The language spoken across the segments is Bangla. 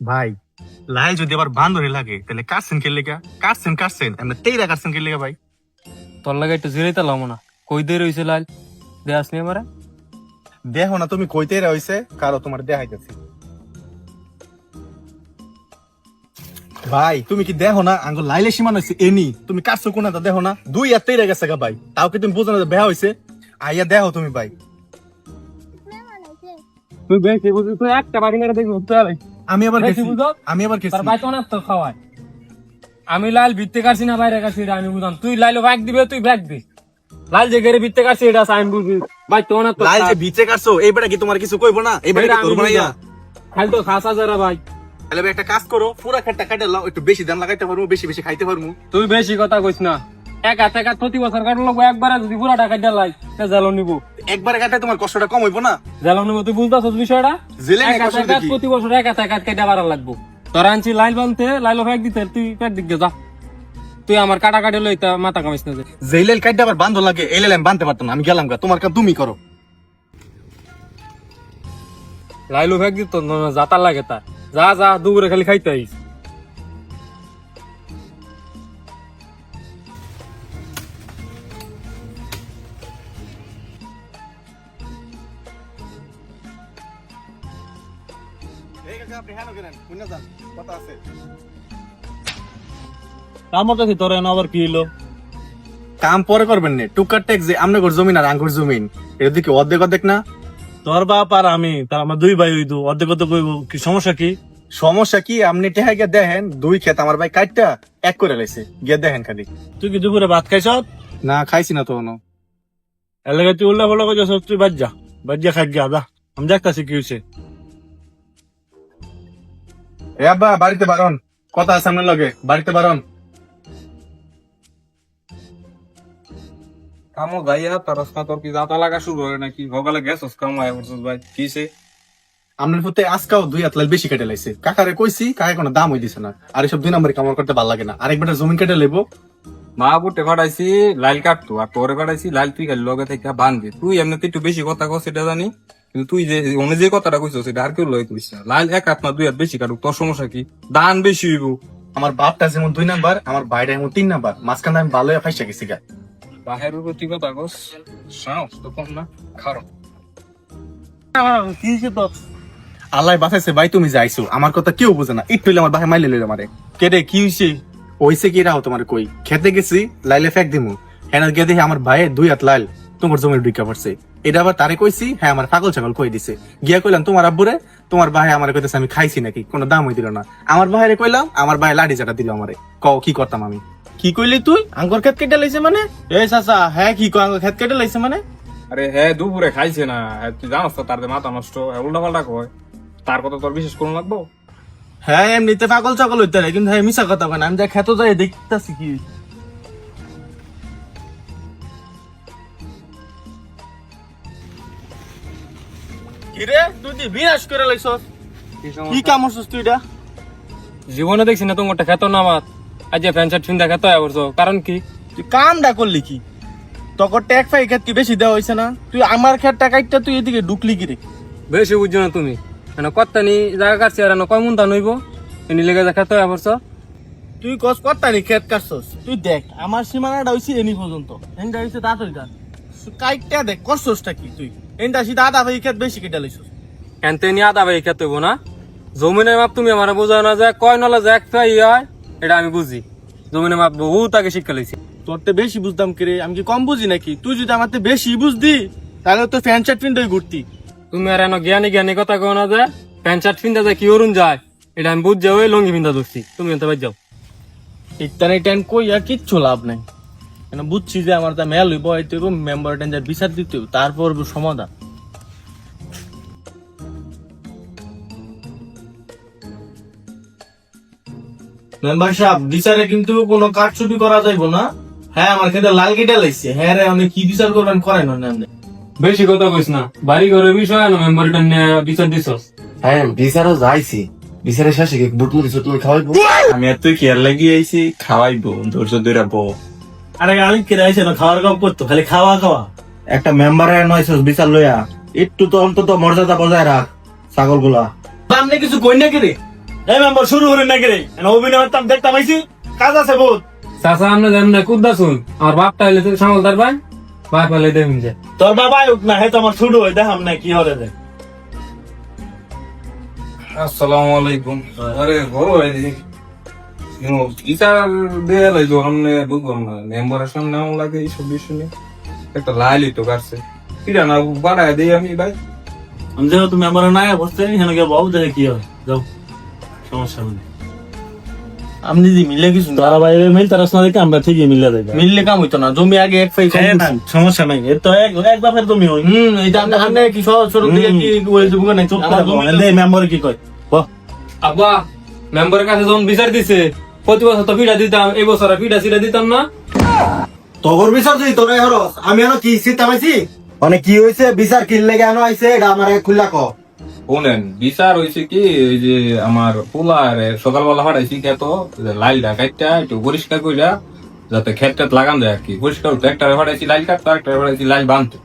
ভাই লাইল যদি আবার বান্ধরে লাগে তাহলে কাটছেন কে লেগা? কাটছেন আমরা তেইরা কাটছেন কে লেগা ভাই? তোর লাগে একটু জিরাইতে লামো না, কই দিয়ে রইছে লাল দেয়াস নি আমারে। দেখো না তুমি কইতেই রইছে, কারো তোমার দেখাইতেছি। ভাই তুমি কি দেখো না আঙ্গুল লাইলে সীমান হয়েছে এনি, তুমি কাটছো কোনটা দেখো না? 2 আর 3 গেছে গা ভাই, তাও কি তুমি বুঝো না বেহা হয়েছে? আইয়া দেখো তুমি ভাই। তুই বেশি বুঝি, তুই একটা বাড়ি মেরে দেখবি তাহলে আমি আবার বেশি গেছি, বুঝো। আমি আবার গেছি। তার ভাই তো না তো খাওয়ায়, আমি লাল ভিত্তে কাটছি না বাইরে কাটছি এটা আমি বুঝলাম। তুই লাইলো ব্যাগ দিবে, তুই ব্যাগ দিস। লাল যে গেরে ভিত্তে কাটছি এটা আমি বুঝি। ভাই তো না তো লাইল যে বিচে কাটছো এইবারে কি তোমার কিছু কইবো না? এইবারে কি করবো না ইয়া? খালি তো খাসা যারা ভাই। তাহলে ভাই একটা কাজ করো, পুরা খেটটা কাটে লাও, একটু বেশি দাম লাগাইতে পারবো, বেশি বেশি খাইতে পারবো। তুই বেশি কথা কইস না। এক হাতে কাট প্রতি বছর কাটলো লাগবো, একবারে যদি পুরা টাকা ডালাই জালো নিব। একবারে কাটে তোমার কষ্টটা কম হইবো না? জালো নিব, তুই বুঝতেছিস বিষয়টা? জেলে এক হাতে কাট প্রতি বছর এক হাতে কাট কেটে বাড়া লাগবো। তোর আনছি লাইল বানতে, লাইলো ফেক দিতে, তুই ফেক দিক যা। তুই আমার কাটা কাটে লইতা মাথা কামিস না যে। জেইলেল কাটতে আবার বান্ধ লাগে, এলেল আমি বানতে পারতাম না, আমি গেলাম গা, তোমার কাম তুমি করো। লাইলো ফেক দিত না, যাতার লাগে তার। যা যা দুপুরে খালি খাইতে আইস। এই কাকা আপনি হ্যালো করেন, শুনে যান, কথা আছে। আমার কাছে তোর আবার কি হলো? কাম পরে করবেন না, টুকার ট্যাক্স যে আমনে ঘর জমিন আর আঙ্গুর জমিন, এর দিকে অর্ধেক অর্ধেক না? তোর বাপ আর আমি, তার আমার দুই ভাই হইতো, অর্ধেক কত কইব, কি সমস্যা কি? সমস্যা কি? আপনি টেহা গিয়ে দেখেন, 2 ক্ষেত আমার ভাই কাটটা এক করে লাইছে, গিয়ে দেখেন খালি। তুই কি দুপুরে ভাত খাইছ? না খাইছি না তো কোনো। এলাকা তুই উল্লা ফল্লা করছিস, তুই বাদ যা খাই গিয়া যা। আমি দেখতাছি কি হয়েছে। এ আব্বা বাড়িতে বারণ, কথা আছে আপনার লগে, বাড়িতে বারণ। কামো গাইয়া তারস না তোর কি দাঁতা লাগা শুরু হয় নাকি? সকালে গেছস কামো আয় করছস ভাই, কিসে? আপনার প্রতি আজকাও 2 হাত লাল বেশি কেটে লাইছে। কাকারে কইছি, কাকা কোনো দাম হই দিছে না। আর এসব 2 নম্বরে কামার করতে ভালো লাগে না। আরেকবার জমিন কেটে লেবো। মা বুটে ফাটাইছি লাইল কাটতো, আর তোরে ফাটাইছি লাইল তুই খালি লগে থেকে বান্ধে। তুই এমনিতে একটু বেশি কথা কস সেটা জানি, কিন্তু তুই যে অন্য যে কথাটা কইছস সেটা আর কেউ লয় কইস না। লাইল 1 হাত না 2 হাত বেশি কাটুক, তোর সমস্যা কি? দান বেশি হইব। আমার বাপটা যেমন 2 নাম্বার, আমার ভাইটা যেমন 3 নাম্বার, মাঝখানে আমি ভালো ফাইসা গেছি গা। বাহের উপর তুই কথা কস, সাহস তো কম না, খারো। কি হয়েছে তোর? আল্লাহ বাঁচাইছে ভাই, তুমি যাইছো, আমার কথা কেউ বুঝে না। একটু হইলে আমার ভাই মাইলে লইলে মারে। কেটে কি হয়েছে? হইছে কি রাও তোমার কই? খেতে গেছি, লাইলে ফেক দিমু, হ্যাঁ গিয়ে দেখি আমার ভাইয়ের 2 হাত লাল তোমার জমির ঢুকা পড়ছে। এটা আবার তারে কইছি, হ্যাঁ আমার পাগল ছাগল কই দিছে। গিয়া কইলাম তোমার আব্বুরে, তোমার ভাই আমার কইতেছে আমি খাইছি নাকি, কোনো দামই দিল না। আমার ভাইরে কইলাম, আমার ভাই লাঠি চাটা দিল আমারে। কও কি করতাম আমি? কি কইলি তুই? আঙ্গুর খেত কেটে লাইছে মানে? এই চাচা, হ্যাঁ কি কয় আঙ্গুর খেত কেটে লাইছে মানে? আরে হ্যাঁ দুপুরে খাইছে না, হ্যাঁ তুই জানোস তো তার যে মাথা নষ্ট, উল্টা পাল্টা কয়। তার কথা তোর বিশেষ করুন লাগবো? হ্যাঁ এমনিতে পাগল ছাগল হইতে রে, কিন্তু হ্যাঁ মিশা কথা কয় না। আমি যা খেতে যাই দেখতাছি কি হইছে। কিরে তুই দি বিনাশ করে লাইছস, কি কাম করছস তুই এটা? জীবনে দেখছি না তোমারটা খেত না মাত, আজ ফ্যান শার্ট ফিন্দা খেতে আইবছো, কারণ কি? তুই কামটা করলি কি? তখন ট্যাগ ফাই খেত কি বেশি দেওয়া হইছে না? তুই আমার খেত টাকাইটা তুই এদিকে ঢুকলি কি রে? বেশি বুঝছো না তুমি, মানে কত্তানি জায়গা কাটছি আর কয় মুন্তা নইব এনি লেগে যা খেতে আইবছো। তুই কস কত্তানি খেত কাটছস, তুই দেখ আমার সীমানাটা হইছে এনি পর্যন্ত, এন্ডা হইছে তাতই গান। কাইটটা দেখ কষ্টটা কি তুই? এন্ডা সিধা আধা ভাই খেত বেশি কেটে লাইছস। এনতে নি আধা ভাই খেত হইব না? জমিনের মাপ তুমি আমার বোঝাও না, যে কয় নলা যে এক ফাই হয় এটা আমি বুঝি। জমিনের মাপ বহুত আগে শিক্ষা লাইছি। তোর তো বেশি বুঝতাম কি রে, আমি কি কম বুঝি নাকি? তুই যদি আমার তো বেশি বুঝদি তাহলে তো প্যান্ট শার্ট পিন্ডে ঘুরতি। তুমি আর এনে জ্ঞানী জ্ঞানী কথা কও না, যে প্যান্ট শার্ট পিন্দা যায় কি অরুণ যায় এটা আমি বুঝ যাও, লঙ্গি পিন্দা ধরছি। তুমি এনতে বাদ যাও, ইত্যানি টাইম কই আর কিচ্ছু লাভ নাই। কেন বুঝছি যে আমার তা মেল হইব, হয়তো মেম্বার টেন্ডার বিচার দিতে হইব, তারপর সমাধান। মেম্বার সাহেব বিচারে কিন্তু কোনো কাটছুটি করা যাইব না। হ্যাঁ আমার খেতে লাল কেটে লাইছে, হ্যাঁ রে আপনি কি বিচার করবেন করেন না। বেশি কথা কইস না, বাড়ি ঘরের বিষয় না মেম্বার বিচার দিছস। হ্যাঁ বিচারও যাইছি, বিচারের শেষে কি বুটমুড়ি চুটমুড়ি খাওয়াইবো? আমি এত কেয়ার লাগিয়ে আইছি, খাওয়াইবো ধৈর্য ধরে বউ। আরে আমি কেটে আইছে না, খাওয়ার কাম করতো, খালি খাওয়া খাওয়া। একটা মেম্বারের নয়ছস বিচার লইয়া, একটু তো অন্তত মর্যাদা বজায় রাখ ছাগল গুলা। আপনি কিছু কই না রে এই মেম্বার শুরু করেন নাকি রে অভিনয় করতাম দেখতাম আইছি কাজ আছে বহুত চাচা আপনি জানেন না কুদ্দা শুন আমার বাপটা হইলে তো সামলদার ভাই বাপ হইলে দেখুন যে তোর বাবা আয়ুক না হে তো আমার শুরু হয় দেখাম না কি হরে দেখ আসসালামু আলাইকুম আরে বড় ভাই বিচার দেয়া লাগতো সামনে বুঝলাম না মেম্বারের সামনে আমার লাগে এইসব বিষয় নিয়ে একটা লাইলি তো কাটছে কিরা না বাড়ায় দিই আমি ভাই আমি যেহেতু মেম্বার নাই বসতে এখানে গিয়ে বাবু দেখে কি হয় যাও সমস্যা নেই আপনি যদি মিলে কিছু তারা বাইরে মিল তারা শোনা দেখে আমরা ঠিকই মিলে দেবে মিললে কাম হইতো না জমি আগে এক ফাই সমস্যা নাই এর তো এক বাপের তুমি হই এটা আপনি কি সরব দিকে কি ওই যুগ নাই চুপ করে মেম্বার কি কয় আব্বা মেম্বারের কাছে যখন বিচার দিছে প্রতি বছর তো ফিডা দিতাম এই বছর আর ফিডা সিডা দিতাম না তোর বিচার দিই তোর হরো আমি এনো কি সিট পাইছি মানে কি হয়েছে বিচার কিনলে কেন আইছে এটা আমার খুললা ক শোনেন বিচার হয়েছে কি ওই যে আমার পোলার সকালবেলা হারাইছি খেত লাইলটা কাটটা একটু পরিষ্কার কইরা যাতে খেত লাগান যায় আর কি পরিষ্কার হতো একটা হারাইছি লাইল কাটতো একটা হারাইছি লাইল বানতো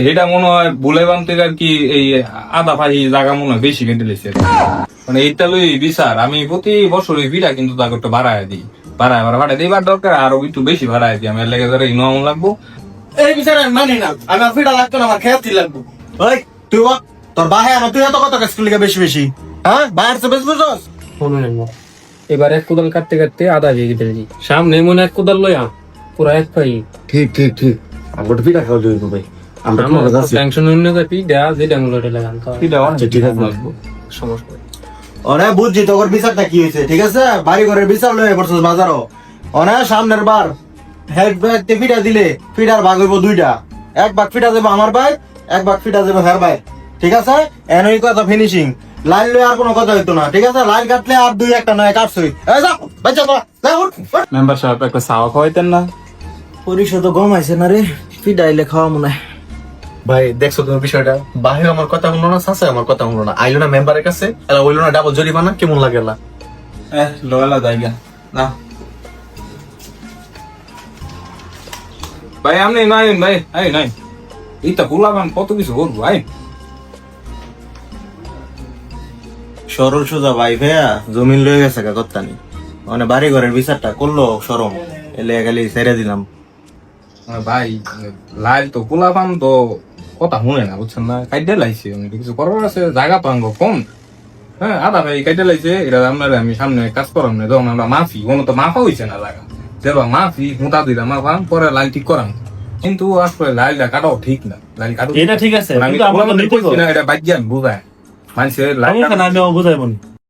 এটা মনে হয় ভুলে বানতে আর কি এই আধা ফাই জায়গা মনে হয় বেশি কেটে লেছে মানে এইটা লই বিচার আমি প্রতি বছর ওই ভিড়া কিন্তু তাকে একটু বাড়ায় দিই বাড়ায় বাড়ায় দিবার দরকার আরো একটু বেশি বাড়ায় দিই আমি এর লেগে ধরে ইনম লাগবো এই বিচার আমি মানি না আমার ফিডা লাগতো না আমার খেয়াতি লাগতো ওই তুই বল তোর বাহে আনো তুই এত কত স্কুল লিখে বেশি বেশি হ্যাঁ বাইরে তো বেশ বুঝছস শুনুন এবার এক কোদাল কাটতে কাটতে আধা দিয়ে ফেলেছি সামনে মনে এক কোদাল লইয়া পুরা এক পাই ঠিক ঠিক ঠিক আমরা পিঠা খাওয়া যাবে ভাই আমরা আমার টেনশন হইন না পিডা যেটা মুলোটে লাগান আচ্ছা ঠিক আছে সমস্যা অনে বুঝছি তোর বিচারটা কি হয়েছে ঠিক আছে বাড়ি ঘরের বিচার লয়ে পড়ছস বাজারও অনে সামনের বার হেড ব্যাগ তে ফিটা দিলে ফিটার ভাগ হইব দুইটা এক ভাগ ফিটা দেব আমার ভাই এক ভাগ ফিটা দেব হের ভাই ঠিক আছে এনই কথা ফিনিশিং লাইন লয়ে আর কোনো কথা হইতো না ঠিক আছে লাইন কাটলে আর দুই একটা নয় কাটছই এই যা বাচ্চা তো যা উঠ মেম্বার সাহেব একটা চাওয়া খাওয়াইতেন না পরিশোধ গম আইছে না রে ফিটাইলে খাওয়া মনে হয় ভাই দেখছো তুমি বিষয়টা বাহির আমার কথা শুনলো না সাসা আমার কথা শুনলো না আইলো না মেম্বারের কাছে এলা হইলো না ডাবল জরিমানা কেমন লাগে এলা লোয়ালা জায়গা না ভাই আপনি নাই ভাই এই নাই এইটা পোলাবান কত কিছু করবো ভাই সরল সোজা ভাই ভাইয়া জমিন লয়ে গেছে গা কত্তানি মানে বাড়ি ঘরের বিচারটা করলো সরম এলে খালি ছেড়ে দিলাম ভাই লাইল তো পোলাবান তো কথা শুনে না বুঝছেন না কাইডে লাইছে কিছু করার আছে জায়গা পাঙ্গ কম হ্যাঁ আধা ভাই কাইডে লাইছে এটা আপনার আমি সামনে কাজ করাম না যখন আমরা মাফি কোনো তো মাফা হয়েছে না জায়গা যেবা মাফি মোটা দিলা মাফা পরে লাইল ঠিক করাম কিন্তু আসলে লাইলটা কাটাও ঠিক না লাইল কাটো এটা ঠিক আছে আমি কিন্তু আমরা তো নিতে না এটা বাদ আমি বুঝাই মানুষের লাইল আমি বুঝাইব না